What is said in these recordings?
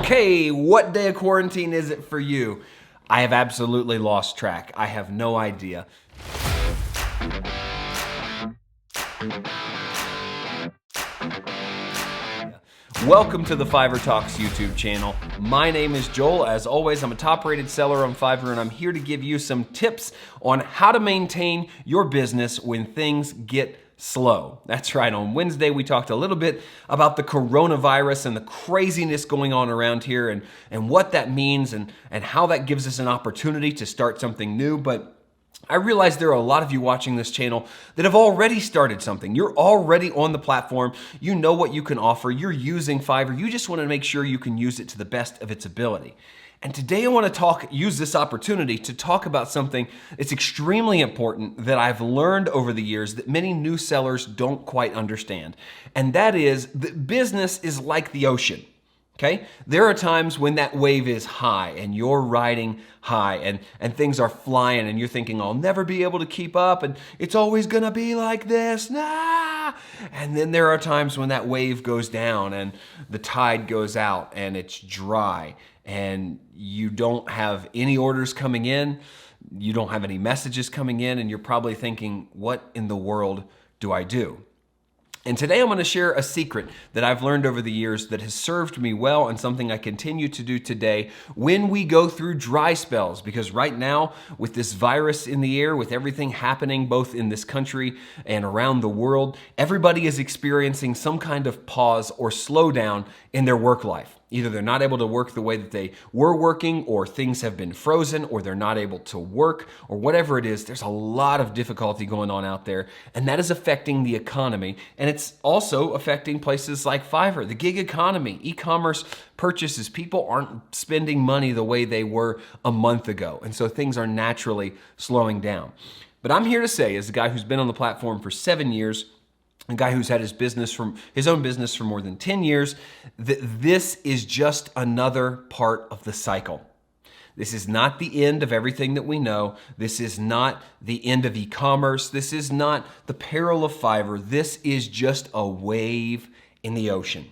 Okay, what day of quarantine is it for you? I have absolutely lost track. I have no idea. Welcome to the Fiverr Talks YouTube channel. My name is Joel. As always, I'm a top-rated seller on Fiverr, and I'm here to give you some tips on how to maintain your business when things get slow. That's right. On Wednesday, we talked a little bit about the coronavirus and the craziness going on around here and what that means and how that gives us an opportunity to start something new. But I realize there are a lot of you watching this channel that have already started something. You're already on the platform. You know what you can offer. You're using Fiverr. You just want to make sure you can use it to the best of its ability. And today I want to use this opportunity to talk about something that's extremely important that I've learned over the years that many new sellers don't quite understand. And that is that business is like the ocean. Okay? There are times when that wave is high and you're riding high and things are flying and you're thinking, I'll never be able to keep up and it's always gonna be like this. Nah! And then there are times when that wave goes down and the tide goes out and it's dry and you don't have any orders coming in, you don't have any messages coming in, and you're probably thinking, what in the world do I do? And today I'm going to share a secret that I've learned over the years that has served me well and something I continue to do today when we go through dry spells. Because right now, with this virus in the air, with everything happening both in this country and around the world, everybody is experiencing some kind of pause or slowdown in their work life. Either they're not able to work the way that they were working, or things have been frozen, or they're not able to work, or whatever it is. There's a lot of difficulty going on out there, and that is affecting the economy. And it's also affecting places like Fiverr, the gig economy, e-commerce purchases. People aren't spending money the way they were a month ago, and so things are naturally slowing down. But I'm here to say, as a guy who's been on the platform for 7 years, a guy who's had his own business for more than 10 years, that this is just another part of the cycle. This is not the end of everything that we know. This is not the end of e-commerce. This is not the peril of Fiverr. This is just a wave in the ocean.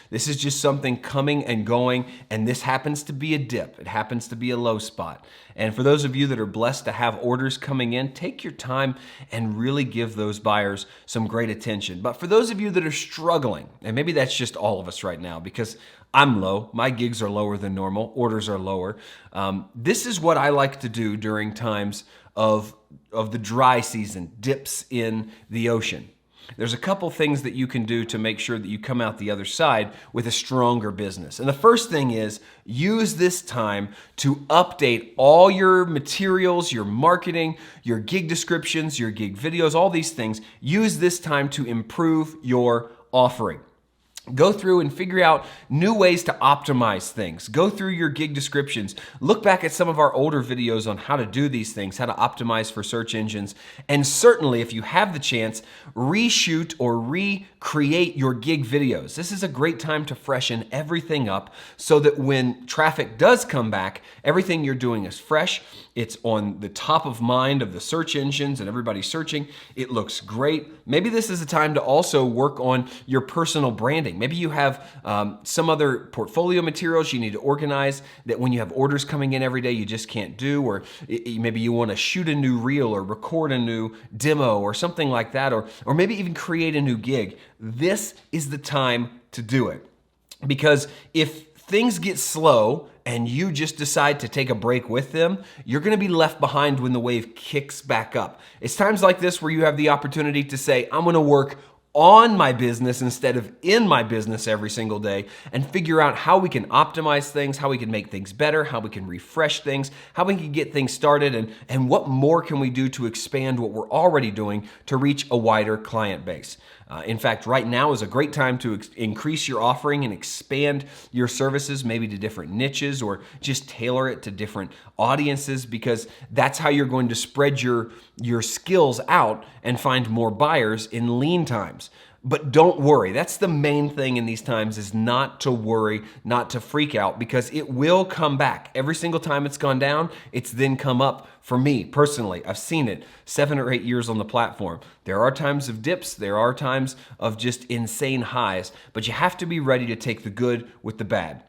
This is just something coming and going, and this happens to be a dip. It happens to be a low spot. And for those of you that are blessed to have orders coming in, take your time and really give those buyers some great attention. But for those of you that are struggling, and maybe that's just all of us right now, because I'm low, my gigs are lower than normal, orders are lower. This is what I like to do during times of the dry season, dips in the ocean. There's a couple things that you can do to make sure that you come out the other side with a stronger business. And the first thing is use this time to update all your materials, your marketing, your gig descriptions, your gig videos, all these things. Use this time to improve your offering. Go through and figure out new ways to optimize things. Go through your gig descriptions. Look back at some of our older videos on how to do these things, how to optimize for search engines. And certainly, if you have the chance, reshoot or recreate your gig videos. This is a great time to freshen everything up so that when traffic does come back, everything you're doing is fresh. It's on the top of mind of the search engines and everybody's searching. It looks great. Maybe this is a time to also work on your personal branding. Maybe you have some other portfolio materials you need to organize that when you have orders coming in every day, you just can't do, or maybe you want to shoot a new reel or record a new demo or something like that, or maybe even create a new gig. This is the time to do it. Because if things get slow and you just decide to take a break with them, you're gonna be left behind when the wave kicks back up. It's times like this where you have the opportunity to say, I'm gonna work on my business instead of in my business every single day, and figure out how we can optimize things, how we can make things better, how we can refresh things, how we can get things started, and what more can we do to expand what we're already doing to reach a wider client base. In fact, right now is a great time to increase your offering and expand your services, maybe to different niches, or just tailor it to different audiences, because that's how you're going to spread your skills out and find more buyers in lean times. But don't worry. That's the main thing in these times, is not to worry, not to freak out, because it will come back. Every single time it's gone down, it's then come up. For me personally, I've seen it 7 or 8 years on the platform. There are times of dips, there are times of just insane highs, but you have to be ready to take the good with the bad.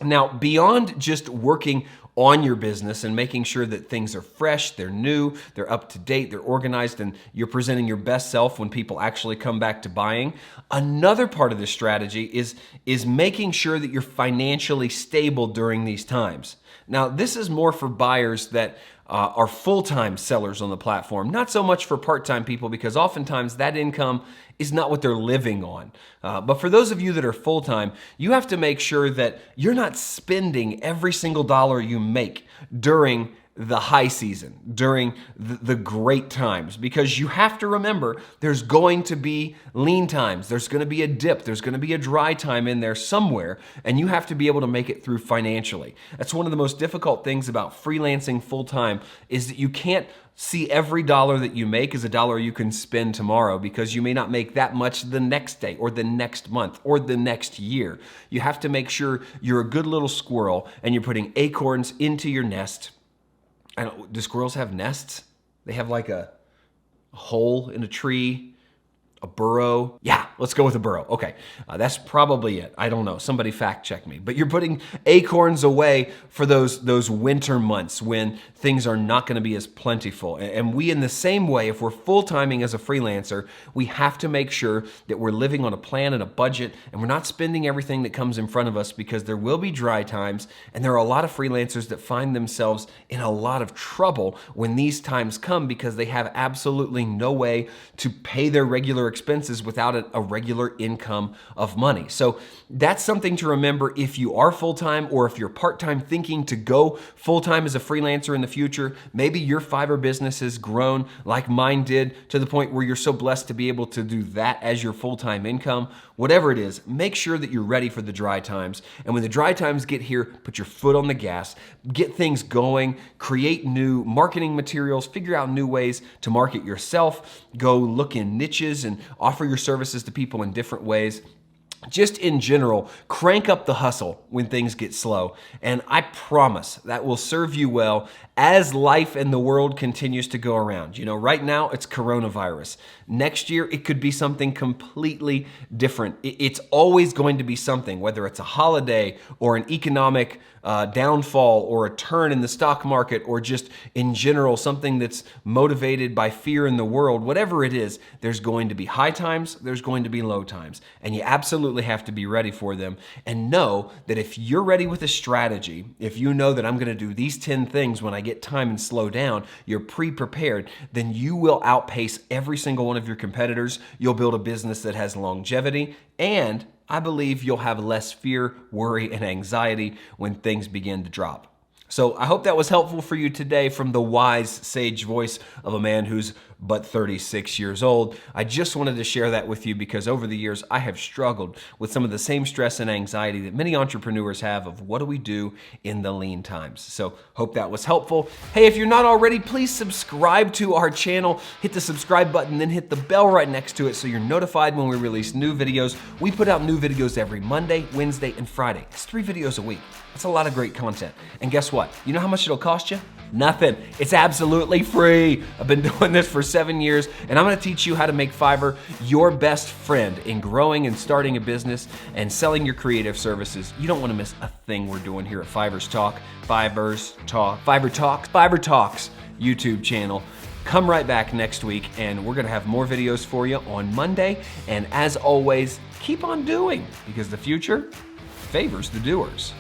Now, beyond just working on your business and making sure that things are fresh, they're new, they're up to date, they're organized, and you're presenting your best self when people actually come back to buying, another part of this strategy is making sure that you're financially stable during these times. Now, this is more for buyers that are full-time sellers on the platform, not so much for part-time people, because oftentimes that income is not what they're living on. But for those of you that are full-time, you have to make sure that you're not spending every single dollar you make during the high season, during the great times, because you have to remember there's going to be lean times, there's going to be a dip, there's going to be a dry time in there somewhere, and you have to be able to make it through financially. That's one of the most difficult things about freelancing full-time, is that you can't see every dollar that you make as a dollar you can spend tomorrow, because you may not make that much the next day or the next month or the next year. You have to make sure you're a good little squirrel and you're putting acorns into your nest. Do squirrels have nests? They have like a hole in a tree, a burrow. Yeah, let's go with a burrow. Okay, that's probably it. I don't know. Somebody fact check me. But you're putting acorns away for those winter months when things are not going to be as plentiful. And we, in the same way, if we're full-timing as a freelancer, we have to make sure that we're living on a plan and a budget, and we're not spending everything that comes in front of us, because there will be dry times, and there are a lot of freelancers that find themselves in a lot of trouble when these times come, because they have absolutely no way to pay their regular expenses without a regular income of money. So that's something to remember if you are full-time, or if you're part-time thinking to go full-time as a freelancer in the future. Maybe your Fiverr business has grown like mine did, to the point where you're so blessed to be able to do that as your full-time income. Whatever it is, make sure that you're ready for the dry times. And when the dry times get here, put your foot on the gas, get things going, create new marketing materials, figure out new ways to market yourself, go look in niches and offer your services to people in different ways. Just in general, crank up the hustle when things get slow. And I promise that will serve you well as life and the world continues to go around. You know, right now it's coronavirus. Next year, it could be something completely different. It's always going to be something, whether it's a holiday or an economic downfall or a turn in the stock market, or just in general something that's motivated by fear in the world. Whatever it is, there's going to be high times, there's going to be low times, and you absolutely have to be ready for them. And know that if you're ready with a strategy, if you know that I'm going to do these 10 things when I get time and slow down, you're pre-prepared, then you will outpace every single one of your competitors. You'll build a business that has longevity, and I believe you'll have less fear, worry, and anxiety when things begin to drop. So I hope that was helpful for you today, from the wise, sage voice of a man who's but 36 years old. I just wanted to share that with you, because over the years I have struggled with some of the same stress and anxiety that many entrepreneurs have of what do we do in the lean times. So hope that was helpful. Hey, if you're not already, please subscribe to our channel. Hit the subscribe button, then hit the bell right next to it so you're notified when we release new videos. We put out new videos every Monday, Wednesday, and Friday. It's 3 videos a week. That's a lot of great content. And guess what? You know how much it'll cost you? Nothing. It's absolutely free. I've been doing this for 7 years, and I'm gonna teach you how to make Fiverr your best friend in growing and starting a business and selling your creative services. You don't wanna miss a thing we're doing here at Fiverr Talks YouTube channel. Come right back next week, and we're gonna have more videos for you on Monday. And as always, keep on doing, because the future favors the doers.